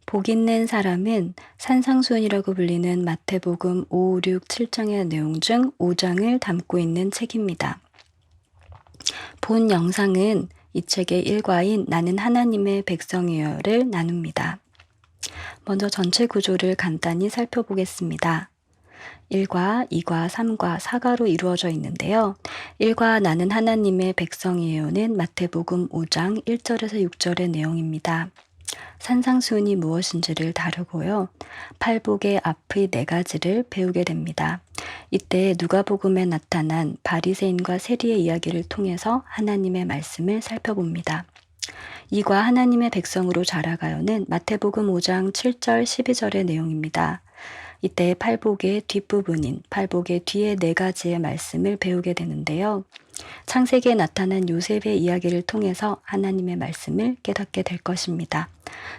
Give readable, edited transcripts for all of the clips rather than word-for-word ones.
복 있는 사람은 산상수훈이라고 불리는 마태복음 5, 6, 7장의 내용 중 5장을 담고 있는 책입니다. 본 영상은 이 책의 일과인 나는 하나님의 백성이요를 나눕니다. 먼저 전체 구조를 간단히 살펴보겠습니다. 1과, 2과, 3과, 4과로 이루어져 있는데요. 1과 나는 하나님의 백성이에요는 마태복음 5장 1절에서 6절의 내용입니다. 산상수훈이 무엇인지를 다루고요. 팔복의 앞의 4가지를 배우게 됩니다. 이때 누가복음에 나타난 바리새인과 세리의 이야기를 통해서 하나님의 말씀을 살펴봅니다. 2과 하나님의 백성으로 자라가요는 마태복음 5장 7절 12절의 내용입니다. 이때 팔복의 뒷부분인 팔복의 뒤에 4가지의 말씀을 배우게 되는데요. 창세기에 나타난 요셉의 이야기를 통해서 하나님의 말씀을 깨닫게 될 것입니다.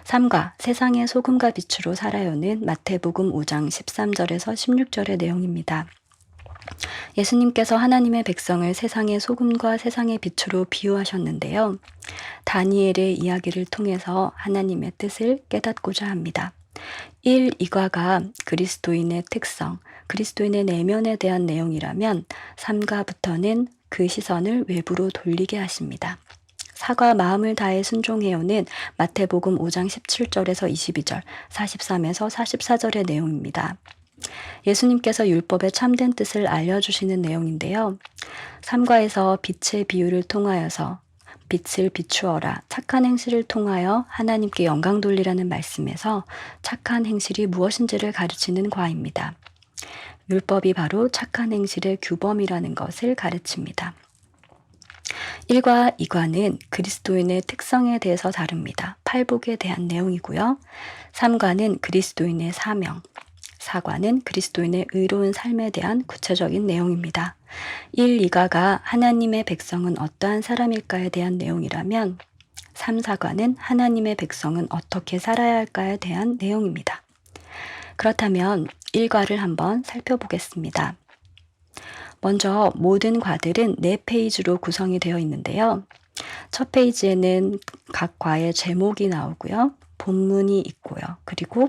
3과 세상의 소금과 빛으로 살아요는 마태복음 5장 13절에서 16절의 내용입니다. 예수님께서 하나님의 백성을 세상의 소금과 세상의 빛으로 비유하셨는데요. 다니엘의 이야기를 통해서 하나님의 뜻을 깨닫고자 합니다. 1, 2과가 그리스도인의 특성, 그리스도인의 내면에 대한 내용이라면 3과부터는 그 시선을 외부로 돌리게 하십니다. 4과 마음을 다해 순종해요는 마태복음 5장 17절에서 22절, 43에서 44절의 내용입니다. 예수님께서 율법의 참된 뜻을 알려주시는 내용인데요. 3과에서 빛의 비유를 통하여서 빛을 비추어라, 착한 행실을 통하여 하나님께 영광 돌리라는 말씀에서 착한 행실이 무엇인지를 가르치는 과입니다. 율법이 바로 착한 행실의 규범이라는 것을 가르칩니다. 1과 2과는 그리스도인의 특성에 대해서 다룹니다. 팔복에 대한 내용이고요. 3과는 그리스도인의 사명, 4과는 그리스도인의 의로운 삶에 대한 구체적인 내용입니다. 1, 2과가 하나님의 백성은 어떠한 사람일까에 대한 내용이라면 3, 4과는 하나님의 백성은 어떻게 살아야 할까에 대한 내용입니다. 그렇다면 1과를 한번 살펴보겠습니다. 먼저 모든 과들은 4페이지로 구성이 되어 있는데요. 첫 페이지에는 각 과의 제목이 나오고요. 본문이 있고요. 그리고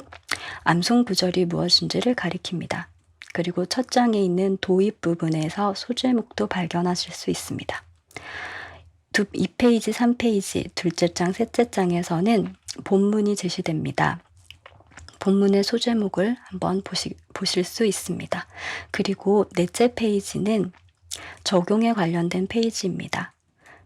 암송 구절이 무엇인지를 가리킵니다. 그리고 첫 장에 있는 도입 부분에서 소제목도 발견하실 수 있습니다. 2페이지, 3페이지, 둘째 장, 셋째 장에서는 본문이 제시됩니다. 본문의 소제목을 한번 보실 수 있습니다. 그리고 넷째 페이지는 적용에 관련된 페이지입니다.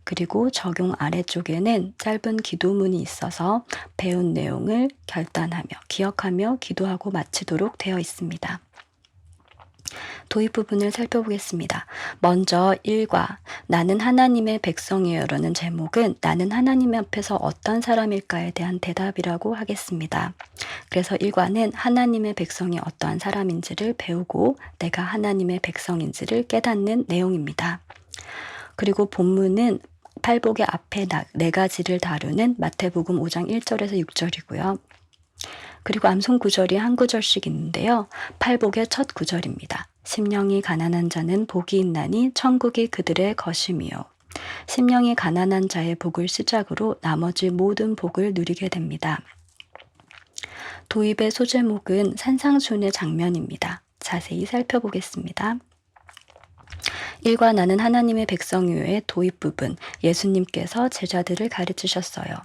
그리고 적용 아래쪽에는 짧은 기도문이 있어서 배운 내용을 결단하며 기억하며 기도하고 마치도록 되어 있습니다. 도입 부분을 살펴보겠습니다. 먼저 1과 나는 하나님의 백성이에요라는 제목은 나는 하나님 앞에서 어떤 사람일까에 대한 대답이라고 하겠습니다. 그래서 1과는 하나님의 백성이 어떠한 사람인지를 배우고 내가 하나님의 백성인지를 깨닫는 내용입니다. 그리고 본문은 팔복의 앞에 4가지를 다루는 마태복음 5장 1절에서 6절이고요. 그리고 암송 구절이 한 구절씩 있는데요. 팔복의 첫 구절입니다. 심령이 가난한 자는 복이 있나니 천국이 그들의 것임이요. 심령이 가난한 자의 복을 시작으로 나머지 모든 복을 누리게 됩니다. 도입의 소제목은 산상수훈의 장면입니다. 자세히 살펴보겠습니다. 1과 나는 하나님의 백성이요의 도입 부분, 예수님께서 제자들을 가르치셨어요.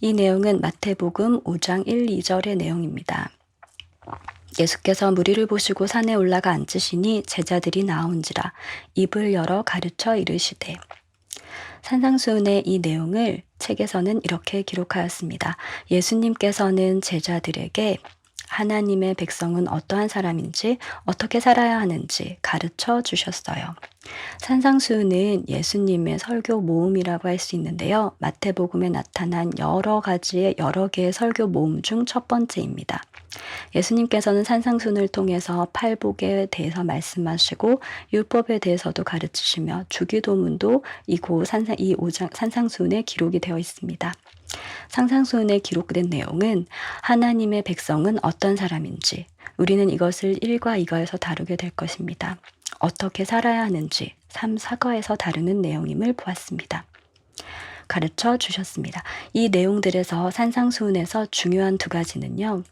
이 내용은 마태복음 5장 1, 2절의 내용입니다. 예수께서 무리를 보시고 산에 올라가 앉으시니 제자들이 나온지라 입을 열어 가르쳐 이르시되. 산상수훈의 이 내용을 책에서는 이렇게 기록하였습니다. 예수님께서는 제자들에게 하나님의 백성은 어떠한 사람인지 어떻게 살아야 하는지 가르쳐 주셨어요. 산상수훈은 예수님의 설교 모음이라고 할 수 있는데요. 마태복음에 나타난 여러 개의 설교 모음 중 첫 번째입니다. 예수님께서는 산상수훈을 통해서 팔복에 대해서 말씀하시고 율법에 대해서도 가르치시며 주기도문도 이 산상수훈에 기록이 되어 있습니다. 산상수훈에 기록된 내용은 하나님의 백성은 어떤 사람인지 우리는 이것을 1과 2과에서 다루게 될 것입니다. 어떻게 살아야 하는지 3, 4과에서 다루는 내용임을 보았습니다. 가르쳐 주셨습니다. 이 내용들에서 산상수훈에서 중요한 두 가지는요.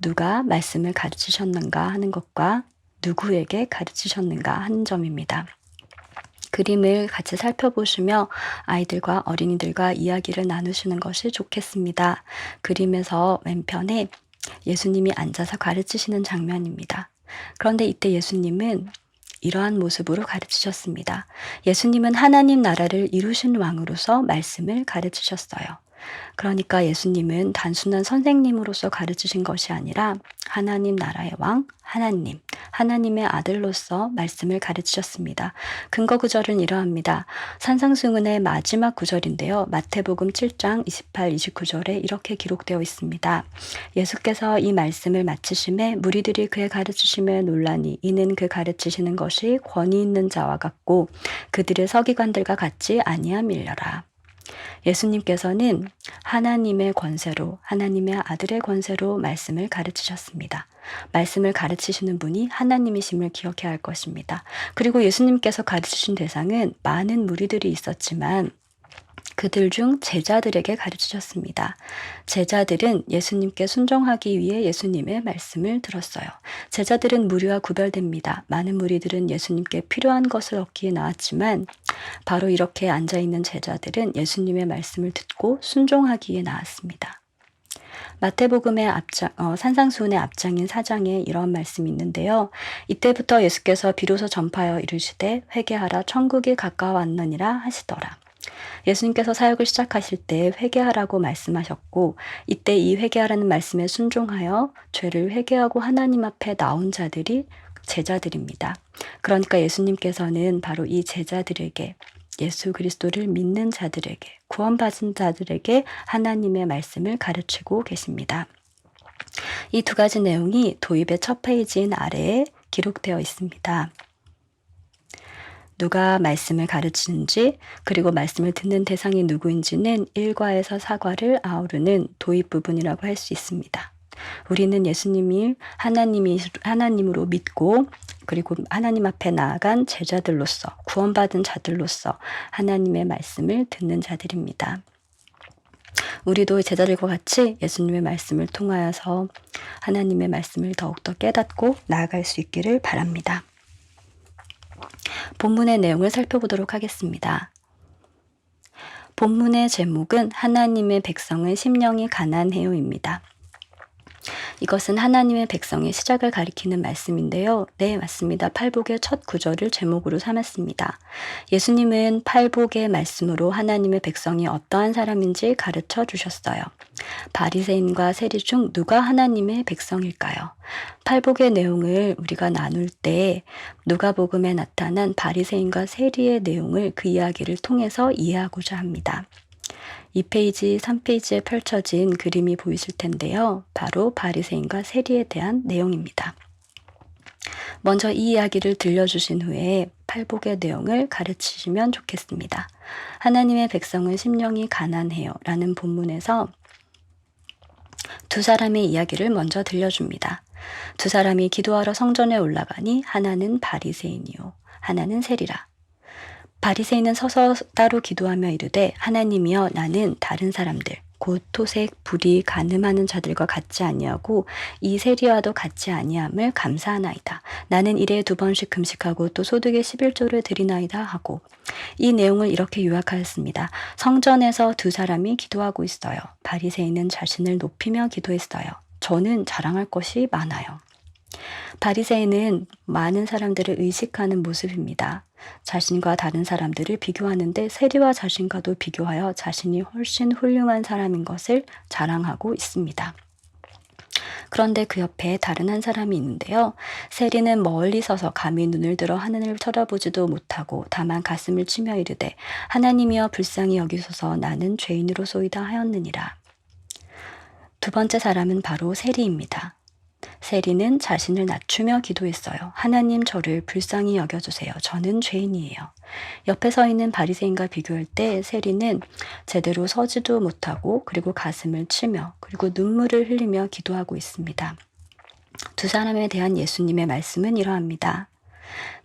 누가 말씀을 가르치셨는가 하는 것과 누구에게 가르치셨는가 하는 점입니다. 그림을 같이 살펴보시며 아이들과 어린이들과 이야기를 나누시는 것이 좋겠습니다. 그림에서 왼편에 예수님이 앉아서 가르치시는 장면입니다. 그런데 이때 예수님은 이러한 모습으로 가르치셨습니다. 예수님은 하나님 나라를 이루신 왕으로서 말씀을 가르치셨어요. 그러니까 예수님은 단순한 선생님으로서 가르치신 것이 아니라 하나님 나라의 왕, 하나님의 아들로서 말씀을 가르치셨습니다. 근거 구절은 이러합니다. 산상수훈의 마지막 구절인데요. 마태복음 7장 28, 29절에 이렇게 기록되어 있습니다. 예수께서 이 말씀을 마치심에 무리들이 그의 가르치심에 놀라니 이는 그 가르치시는 것이 권위 있는 자와 같고 그들의 서기관들과 같지 아니함이려라. 예수님께서는 하나님의 권세로, 하나님의 아들의 권세로 말씀을 가르치셨습니다. 말씀을 가르치시는 분이 하나님이심을 기억해야 할 것입니다. 그리고 예수님께서 가르치신 대상은 많은 무리들이 있었지만 그들 중 제자들에게 가르치셨습니다. 제자들은 예수님께 순종하기 위해 예수님의 말씀을 들었어요. 제자들은 무리와 구별됩니다. 많은 무리들은 예수님께 필요한 것을 얻기에 나왔지만 바로 이렇게 앉아있는 제자들은 예수님의 말씀을 듣고 순종하기에 나왔습니다. 마태복음의 산상수훈의 앞장인 4장에 이런 말씀이 있는데요. 이때부터 예수께서 비로소 전파하여 이르시되 회개하라 천국이 가까워왔느니라 하시더라. 예수님께서 사역을 시작하실 때 회개하라고 말씀하셨고 이때 이 회개하라는 말씀에 순종하여 죄를 회개하고 하나님 앞에 나온 자들이 제자들입니다. 그러니까 예수님께서는 바로 이 제자들에게 예수 그리스도를 믿는 자들에게 구원받은 자들에게 하나님의 말씀을 가르치고 계십니다. 이 두 가지 내용이 도입의 첫 페이지인 아래에 기록되어 있습니다. 누가 말씀을 가르치는지 그리고 말씀을 듣는 대상이 누구인지는 1과에서 4과를 아우르는 도입 부분이라고 할 수 있습니다. 우리는 예수님이 하나님으로 믿고 그리고 하나님 앞에 나아간 제자들로서 구원받은 자들로서 하나님의 말씀을 듣는 자들입니다. 우리도 제자들과 같이 예수님의 말씀을 통하여서 하나님의 말씀을 더욱더 깨닫고 나아갈 수 있기를 바랍니다. 본문의 내용을 살펴보도록 하겠습니다. 본문의 제목은 하나님의 백성의 심령이 가난해요입니다. 이것은 하나님의 백성의 시작을 가리키는 말씀인데요. 네, 맞습니다. 팔복의 첫 구절을 제목으로 삼았습니다. 예수님은 팔복의 말씀으로 하나님의 백성이 어떠한 사람인지 가르쳐 주셨어요. 바리새인과 세리 중 누가 하나님의 백성일까요? 팔복의 내용을 우리가 나눌 때 누가복음에 나타난 바리새인과 세리의 내용을 그 이야기를 통해서 이해하고자 합니다. 2페이지, 3페이지에 펼쳐진 그림이 보이실 텐데요. 바로 바리새인과 세리에 대한 내용입니다. 먼저 이 이야기를 들려주신 후에 팔복의 내용을 가르치시면 좋겠습니다. 하나님의 백성은 심령이 가난해요 라는 본문에서 두 사람의 이야기를 먼저 들려줍니다. 두 사람이 기도하러 성전에 올라가니 하나는 바리새인이요 하나는 세리라. 바리새인은 서서 따로 기도하며 이르되 하나님이여 나는 다른 사람들 곧 토색, 불의, 간음하는 자들과 같지 아니하고 이 세리와도 같지 아니함을 감사하나이다. 나는 일에 2번씩 금식하고 또 소득의 11조를 드리나이다 하고 이 내용을 이렇게 요약하였습니다. 성전에서 두 사람이 기도하고 있어요. 바리새인은 자신을 높이며 기도했어요. 저는 자랑할 것이 많아요. 바리새인은 많은 사람들을 의식하는 모습입니다. 자신과 다른 사람들을 비교하는데 세리와 자신과도 비교하여 자신이 훨씬 훌륭한 사람인 것을 자랑하고 있습니다. 그런데 그 옆에 다른 한 사람이 있는데요. 세리는 멀리 서서 감히 눈을 들어 하늘을 쳐다보지도 못하고 다만 가슴을 치며 이르되 하나님이여 불쌍히 여기소서 나는 죄인으로소이다 하였느니라. 두 번째 사람은 바로 세리입니다. 세리는 자신을 낮추며 기도했어요. 하나님 저를 불쌍히 여겨주세요. 저는 죄인이에요. 옆에 서 있는 바리새인과 비교할 때 세리는 제대로 서지도 못하고 그리고 가슴을 치며 그리고 눈물을 흘리며 기도하고 있습니다. 두 사람에 대한 예수님의 말씀은 이러합니다.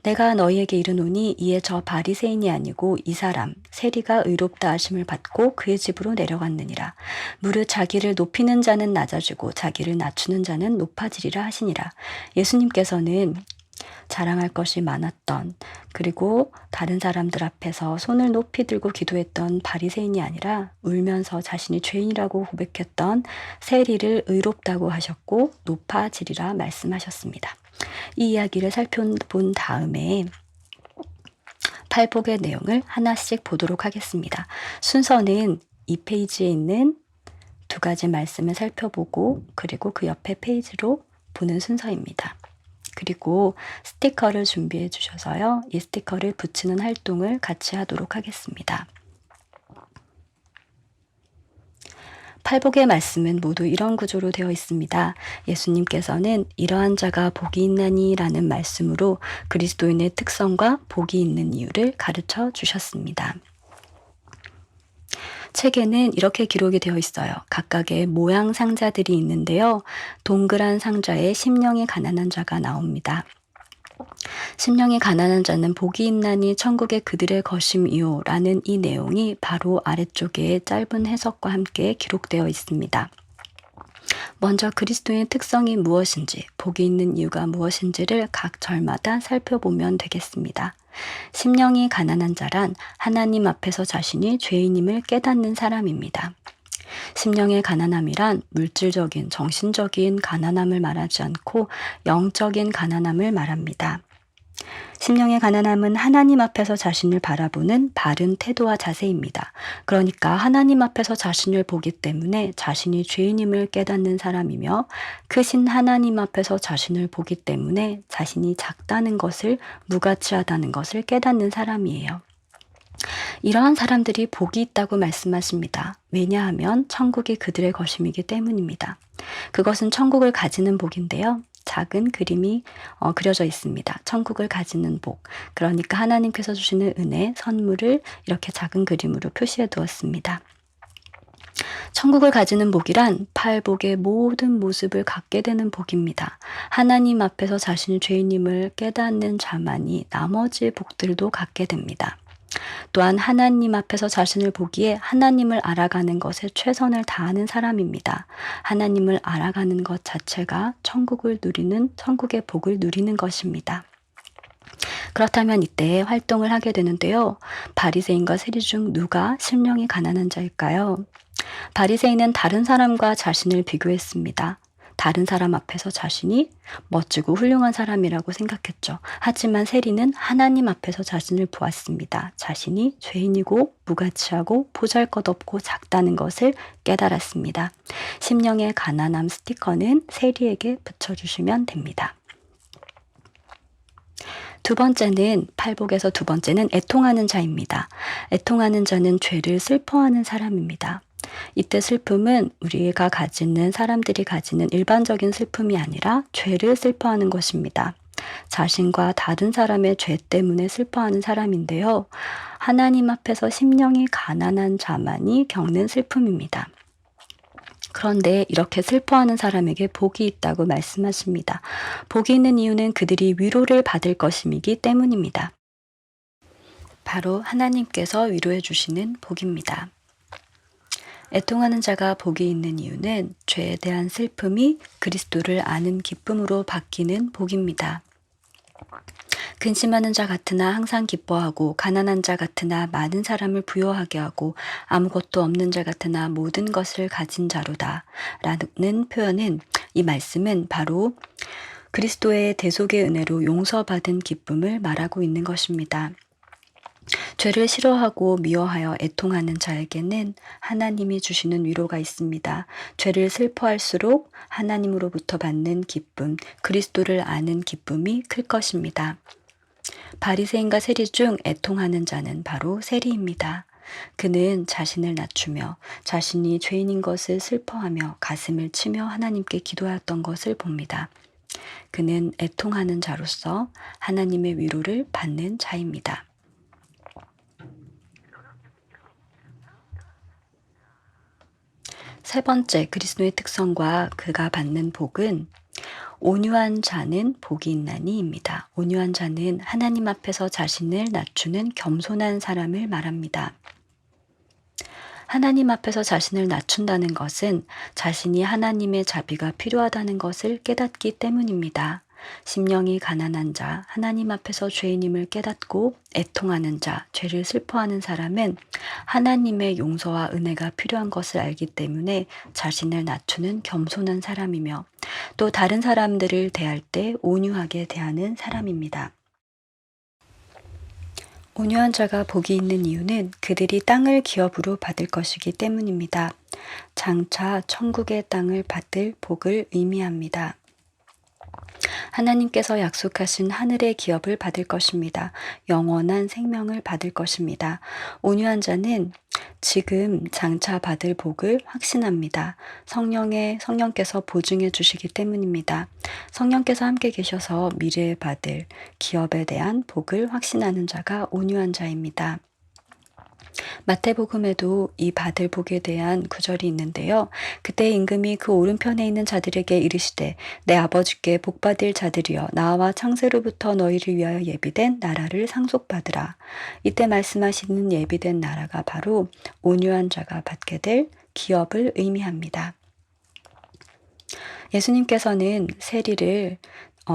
내가 너희에게 이르노니 이에 저 바리새인이 아니고 이 사람 세리가 의롭다 하심을 받고 그의 집으로 내려갔느니라. 무릇 자기를 높이는 자는 낮아지고 자기를 낮추는 자는 높아지리라 하시니라. 예수님께서는 자랑할 것이 많았던, 그리고 다른 사람들 앞에서 손을 높이 들고 기도했던 바리새인이 아니라 울면서 자신이 죄인이라고 고백했던 세리를 의롭다고 하셨고 높아지리라 말씀하셨습니다. 이 이야기를 살펴본 다음에 팔복의 내용을 하나씩 보도록 하겠습니다. 순서는 이 페이지에 있는 두 가지 말씀을 살펴보고 그리고 그 옆에 페이지로 보는 순서입니다. 그리고 스티커를 준비해 주셔서요. 이 스티커를 붙이는 활동을 같이 하도록 하겠습니다. 팔복의 말씀은 모두 이런 구조로 되어 있습니다. 예수님께서는 이러한 자가 복이 있나니 라는 말씀으로 그리스도인의 특성과 복이 있는 이유를 가르쳐 주셨습니다. 책에는 이렇게 기록이 되어 있어요. 각각의 모양 상자들이 있는데요. 동그란 상자에 심령이 가난한 자가 나옵니다. 심령이 가난한 자는 복이 있나니 천국의 그들의 것임이요 라는 이 내용이 바로 아래쪽에 짧은 해석과 함께 기록되어 있습니다. 먼저 그리스도의 특성이 무엇인지, 복이 있는 이유가 무엇인지를 각 절마다 살펴보면 되겠습니다. 심령이 가난한 자란 하나님 앞에서 자신이 죄인임을 깨닫는 사람입니다. 심령의 가난함이란 물질적인, 정신적인 가난함을 말하지 않고 영적인 가난함을 말합니다. 심령의 가난함은 하나님 앞에서 자신을 바라보는 바른 태도와 자세입니다. 그러니까 하나님 앞에서 자신을 보기 때문에 자신이 죄인임을 깨닫는 사람이며 크신 하나님 앞에서 자신을 보기 때문에 자신이 작다는 것을, 무가치하다는 것을 깨닫는 사람이에요. 이러한 사람들이 복이 있다고 말씀하십니다. 왜냐하면 천국이 그들의 것임이기 때문입니다. 그것은 천국을 가지는 복인데요. 작은 그림이 그려져 있습니다. 천국을 가지는 복. 그러니까 하나님께서 주시는 은혜, 선물을 이렇게 작은 그림으로 표시해 두었습니다. 천국을 가지는 복이란 팔복의 모든 모습을 갖게 되는 복입니다. 하나님 앞에서 자신이 죄인임을 깨닫는 자만이 나머지 복들도 갖게 됩니다. 또한 하나님 앞에서 자신을 보기에 하나님을 알아가는 것에 최선을 다하는 사람입니다. 하나님을 알아가는 것 자체가 천국의 복을 누리는 것입니다. 그렇다면 이때 활동을 하게 되는데요. 바리새인과 세리 중 누가 심령이 가난한 자일까요? 바리새인은 다른 사람과 자신을 비교했습니다. 다른 사람 앞에서 자신이 멋지고 훌륭한 사람이라고 생각했죠. 하지만 세리는 하나님 앞에서 자신을 보았습니다. 자신이 죄인이고 무가치하고 보잘것없고 작다는 것을 깨달았습니다. 심령의 가난함 스티커는 세리에게 붙여주시면 됩니다. 두 번째는, 팔복에서 두 번째는 애통하는 자입니다. 애통하는 자는 죄를 슬퍼하는 사람입니다. 이때 슬픔은 우리가 가지는, 사람들이 가지는 일반적인 슬픔이 아니라 죄를 슬퍼하는 것입니다. 자신과 다른 사람의 죄 때문에 슬퍼하는 사람인데요. 하나님 앞에서 심령이 가난한 자만이 겪는 슬픔입니다. 그런데 이렇게 슬퍼하는 사람에게 복이 있다고 말씀하십니다. 복이 있는 이유는 그들이 위로를 받을 것임이기 때문입니다. 바로 하나님께서 위로해 주시는 복입니다. 애통하는 자가 복이 있는 이유는 죄에 대한 슬픔이 그리스도를 아는 기쁨으로 바뀌는 복입니다. 근심하는 자 같으나 항상 기뻐하고 가난한 자 같으나 많은 사람을 부요하게 하고 아무것도 없는 자 같으나 모든 것을 가진 자로다 라는 표현은, 이 말씀은 바로 그리스도의 대속의 은혜로 용서받은 기쁨을 말하고 있는 것입니다. 죄를 싫어하고 미워하여 애통하는 자에게는 하나님이 주시는 위로가 있습니다. 죄를 슬퍼할수록 하나님으로부터 받는 기쁨, 그리스도를 아는 기쁨이 클 것입니다. 바리새인과 세리 중 애통하는 자는 바로 세리입니다. 그는 자신을 낮추며 자신이 죄인인 것을 슬퍼하며 가슴을 치며 하나님께 기도하였던 것을 봅니다. 그는 애통하는 자로서 하나님의 위로를 받는 자입니다. 세 번째, 그리스도의 특성과 그가 받는 복은 온유한 자는 복이 있나니입니다. 온유한 자는 하나님 앞에서 자신을 낮추는 겸손한 사람을 말합니다. 하나님 앞에서 자신을 낮춘다는 것은 자신이 하나님의 자비가 필요하다는 것을 깨닫기 때문입니다. 심령이 가난한 자, 하나님 앞에서 죄인임을 깨닫고 애통하는 자, 죄를 슬퍼하는 사람은 하나님의 용서와 은혜가 필요한 것을 알기 때문에 자신을 낮추는 겸손한 사람이며 또 다른 사람들을 대할 때 온유하게 대하는 사람입니다. 온유한 자가 복이 있는 이유는 그들이 땅을 기업으로 받을 것이기 때문입니다. 장차 천국의 땅을 받을 복을 의미합니다. 하나님께서 약속하신 하늘의 기업을 받을 것입니다. 영원한 생명을 받을 것입니다. 온유한 자는 지금 장차 받을 복을 확신합니다. 성령께서 보증해 주시기 때문입니다. 성령께서 함께 계셔서 미래에 받을 기업에 대한 복을 확신하는 자가 온유한 자입니다. 마태복음에도 이 받을 복에 대한 구절이 있는데요. 그때 임금이 그 오른편에 있는 자들에게 이르시되 내 아버지께 복받을 자들이여 나와 창세로부터 너희를 위하여 예비된 나라를 상속받으라. 이때 말씀하시는 예비된 나라가 바로 온유한 자가 받게 될 기업을 의미합니다. 예수님께서는 세리를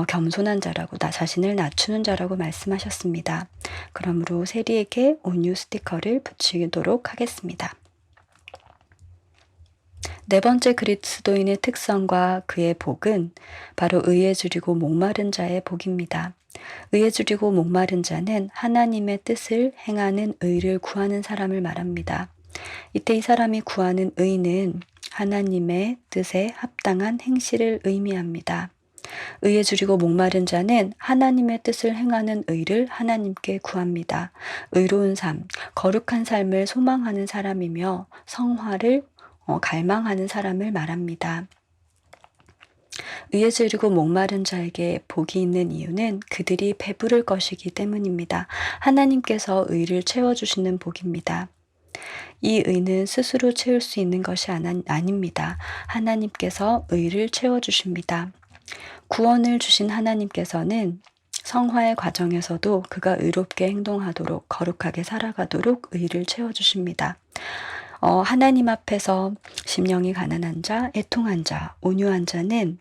겸손한 자라고 나 자신을 낮추는 자라고 말씀하셨습니다. 그러므로 세리에게 온유 스티커를 붙이도록 하겠습니다. 네 번째 그리스도인의 특성과 그의 복은 바로 의에 줄이고 목마른 자의 복입니다. 의에 줄이고 목마른 자는 하나님의 뜻을 행하는 의를 구하는 사람을 말합니다. 이때 이 사람이 구하는 의는 하나님의 뜻에 합당한 행실을 의미합니다. 의에 줄이고 목마른 자는 하나님의 뜻을 행하는 의를 하나님께 구합니다. 의로운 삶, 거룩한 삶을 소망하는 사람이며 성화를 갈망하는 사람을 말합니다. 의에 줄이고 목마른 자에게 복이 있는 이유는 그들이 배부를 것이기 때문입니다. 하나님께서 의를 채워주시는 복입니다. 이 의는 스스로 채울 수 있는 것이 아닙니다. 하나님께서 의를 채워주십니다. 구원을 주신 하나님께서는 성화의 과정에서도 그가 의롭게 행동하도록 거룩하게 살아가도록 의를 채워주십니다. 하나님 앞에서 심령이 가난한 자, 애통한 자, 온유한 자는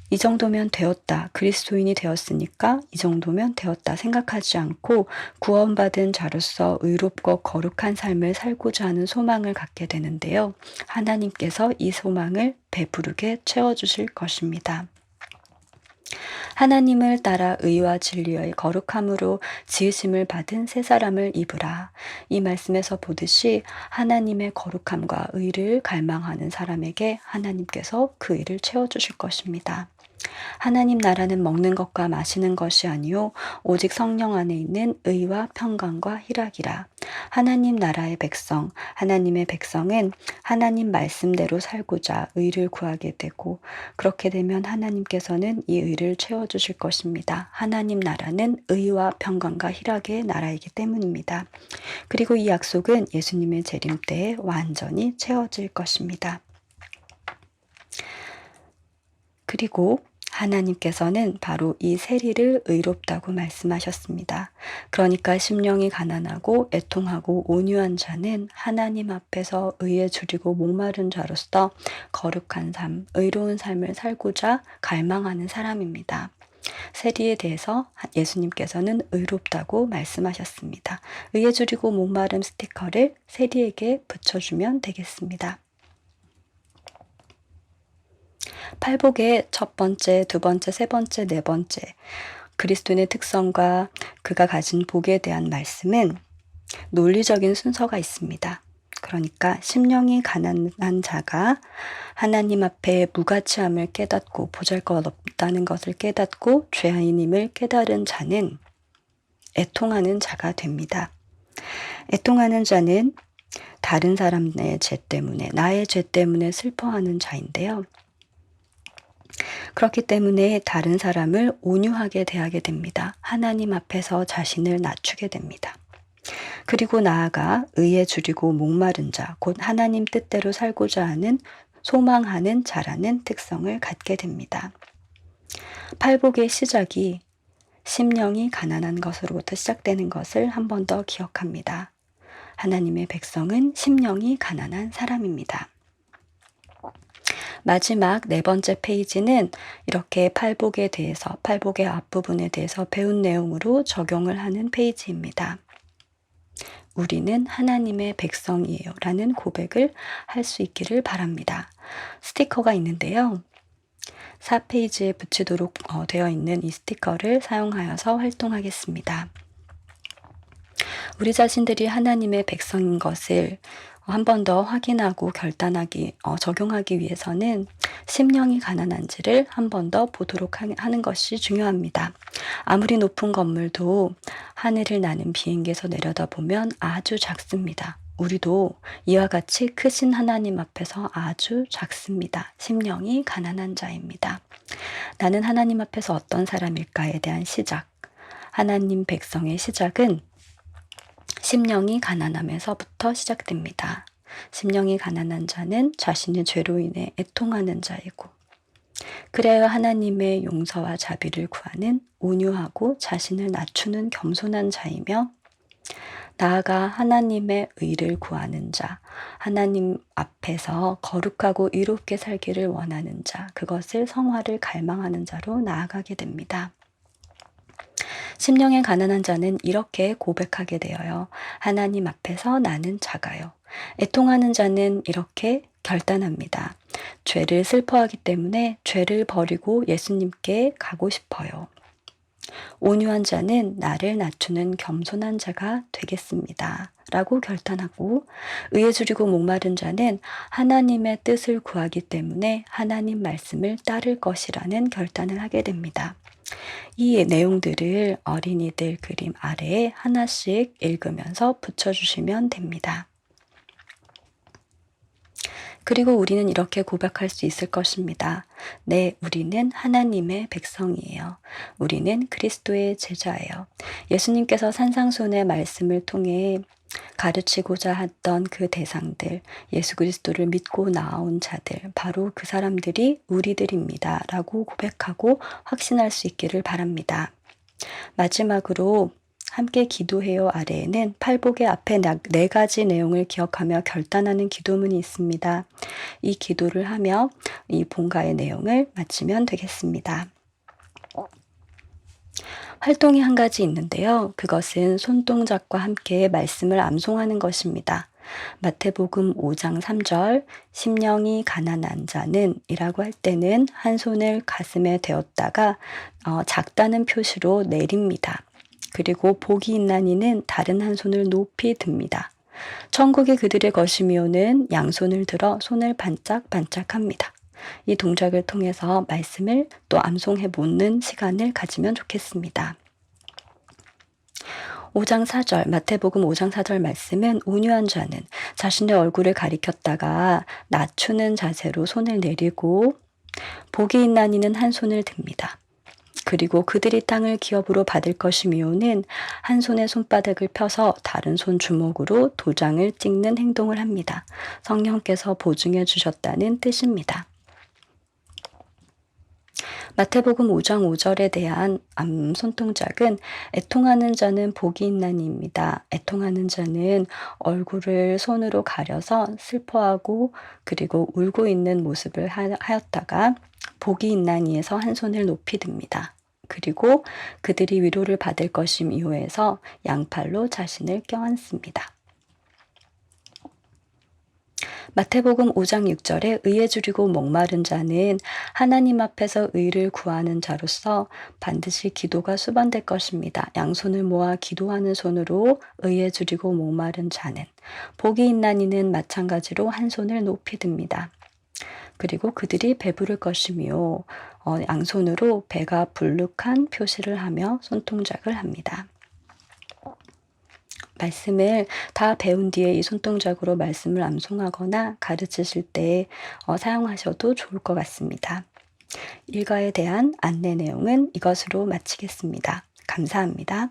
이 정도면 되었다. 그리스도인이 되었으니까 이 정도면 되었다 생각하지 않고 구원받은 자로서 의롭고 거룩한 삶을 살고자 하는 소망을 갖게 되는데요. 하나님께서 이 소망을 배부르게 채워주실 것입니다. 하나님을 따라 의와 진리의 거룩함으로 지으심을 받은 새 사람을 입으라. 이 말씀에서 보듯이 하나님의 거룩함과 의를 갈망하는 사람에게 하나님께서 그 의를 채워주실 것입니다. 하나님 나라는 먹는 것과 마시는 것이 아니요 오직 성령 안에 있는 의와 평강과 희락이라. 하나님 나라의 백성, 하나님의 백성은 하나님 말씀대로 살고자 의를 구하게 되고 그렇게 되면 하나님께서는 이 의를 채워주실 것입니다. 하나님 나라는 의와 평강과 희락의 나라이기 때문입니다. 그리고 이 약속은 예수님의 재림 때에 완전히 채워질 것입니다. 그리고 하나님께서는 바로 이 세리를 의롭다고 말씀하셨습니다. 그러니까 심령이 가난하고 애통하고 온유한 자는 하나님 앞에서 의에 줄이고 목마른 자로서 거룩한 삶, 의로운 삶을 살고자 갈망하는 사람입니다. 세리에 대해서 예수님께서는 의롭다고 말씀하셨습니다. 의에 줄이고 목마름 스티커를 세리에게 붙여주면 되겠습니다. 팔복의 첫 번째, 두 번째, 세 번째, 네 번째 그리스도인의 특성과 그가 가진 복에 대한 말씀은 논리적인 순서가 있습니다. 그러니까 심령이 가난한 자가 하나님 앞에 무가치함을 깨닫고 보잘것없다는 것을 깨닫고 죄인임을 깨달은 자는 애통하는 자가 됩니다. 애통하는 자는 다른 사람의 죄 때문에, 나의 죄 때문에 슬퍼하는 자인데요. 그렇기 때문에 다른 사람을 온유하게 대하게 됩니다. 하나님 앞에서 자신을 낮추게 됩니다. 그리고 나아가 의에 줄이고 목마른 자, 곧 하나님 뜻대로 살고자 하는 소망하는 자라는 특성을 갖게 됩니다. 팔복의 시작이 심령이 가난한 것으로부터 시작되는 것을 한 번 더 기억합니다. 하나님의 백성은 심령이 가난한 사람입니다. 마지막 네 번째 페이지는 이렇게 팔복에 대해서, 팔복의 앞부분에 대해서 배운 내용으로 적용을 하는 페이지입니다. 우리는 하나님의 백성이에요 라는 고백을 할 수 있기를 바랍니다. 스티커가 있는데요. 4페이지에 붙이도록 되어 있는 이 스티커를 사용하여서 활동하겠습니다. 우리 자신들이 하나님의 백성인 것을 한 번 더 확인하고 적용하기 위해서는 심령이 가난한지를 한 번 더 보도록 하는 것이 중요합니다. 아무리 높은 건물도 하늘을 나는 비행기에서 내려다보면 아주 작습니다. 우리도 이와 같이 크신 하나님 앞에서 아주 작습니다. 심령이 가난한 자입니다. 나는 하나님 앞에서 어떤 사람일까에 대한 시작, 하나님 백성의 시작은 심령이 가난함에서부터 시작됩니다. 심령이 가난한 자는 자신의 죄로 인해 애통하는 자이고, 그래야 하나님의 용서와 자비를 구하는 온유하고 자신을 낮추는 겸손한 자이며, 나아가 하나님의 의를 구하는 자, 하나님 앞에서 거룩하고 의롭게 살기를 원하는 자, 그것을 성화를 갈망하는 자로 나아가게 됩니다. 심령에 가난한 자는 이렇게 고백하게 되어요. 하나님 앞에서 나는 작아요. 애통하는 자는 이렇게 결단합니다. 죄를 슬퍼하기 때문에 죄를 버리고 예수님께 가고 싶어요. 온유한 자는 나를 낮추는 겸손한 자가 되겠습니다. 라고 결단하고, 의에 줄이고 목마른 자는 하나님의 뜻을 구하기 때문에 하나님 말씀을 따를 것이라는 결단을 하게 됩니다. 이 내용들을 어린이들 그림 아래에 하나씩 읽으면서 붙여주시면 됩니다. 그리고 우리는 이렇게 고백할 수 있을 것입니다. 네, 우리는 하나님의 백성이에요. 우리는 그리스도의 제자예요. 예수님께서 산상수훈의 말씀을 통해 가르치고자 했던 그 대상들, 예수 그리스도를 믿고 나온 자들, 바로 그 사람들이 우리들입니다. 라고 고백하고 확신할 수 있기를 바랍니다. 마지막으로 함께 기도해요 아래에는 팔복의 앞에 네 가지 내용을 기억하며 결단하는 기도문이 있습니다. 이 기도를 하며 이 본가의 내용을 마치면 되겠습니다. 활동이 한 가지 있는데요. 그것은 손동작과 함께 말씀을 암송하는 것입니다. 마태복음 5장 3절, 심령이 가난한 자는 이라고 할 때는 한 손을 가슴에 대었다가 작다는 표시로 내립니다. 그리고 복이 있는 이는 다른 한 손을 높이 듭니다. 천국이 그들의 것이며는 양손을 들어 손을 반짝반짝합니다. 이 동작을 통해서 말씀을 또 암송해 보는 시간을 가지면 좋겠습니다. 5장 4절, 마태복음 5장 4절 말씀은 온유한 자는 자신의 얼굴을 가리켰다가 낮추는 자세로 손을 내리고, 복이 있는 이는 한 손을 듭니다. 그리고 그들이 땅을 기업으로 받을 것이미오는 한 손의 손바닥을 펴서 다른 손 주먹으로 도장을 찍는 행동을 합니다. 성령께서 보증해 주셨다는 뜻입니다. 마태복음 5장 5절에 대한 손동작은 애통하는 자는 복이 있는 이입니다. 애통하는 자는 얼굴을 손으로 가려서 슬퍼하고 그리고 울고 있는 모습을 하였다가 복이 있는 이에서 한 손을 높이 듭니다. 그리고 그들이 위로를 받을 것임 이후에서 양팔로 자신을 껴안습니다. 마태복음 5장 6절에 의에 줄이고 목마른 자는 하나님 앞에서 의를 구하는 자로서 반드시 기도가 수반될 것입니다. 양손을 모아 기도하는 손으로 의에 줄이고 목마른 자는, 복이 있는 이는 마찬가지로 한 손을 높이 듭니다. 그리고 그들이 배부를 것이며 양손으로 배가 불룩한 표시를 하며 손동작을 합니다. 말씀을 다 배운 뒤에 이 손동작으로 말씀을 암송하거나 가르치실 때 사용하셔도 좋을 것 같습니다. 일과에 대한 안내 내용은 이것으로 마치겠습니다. 감사합니다.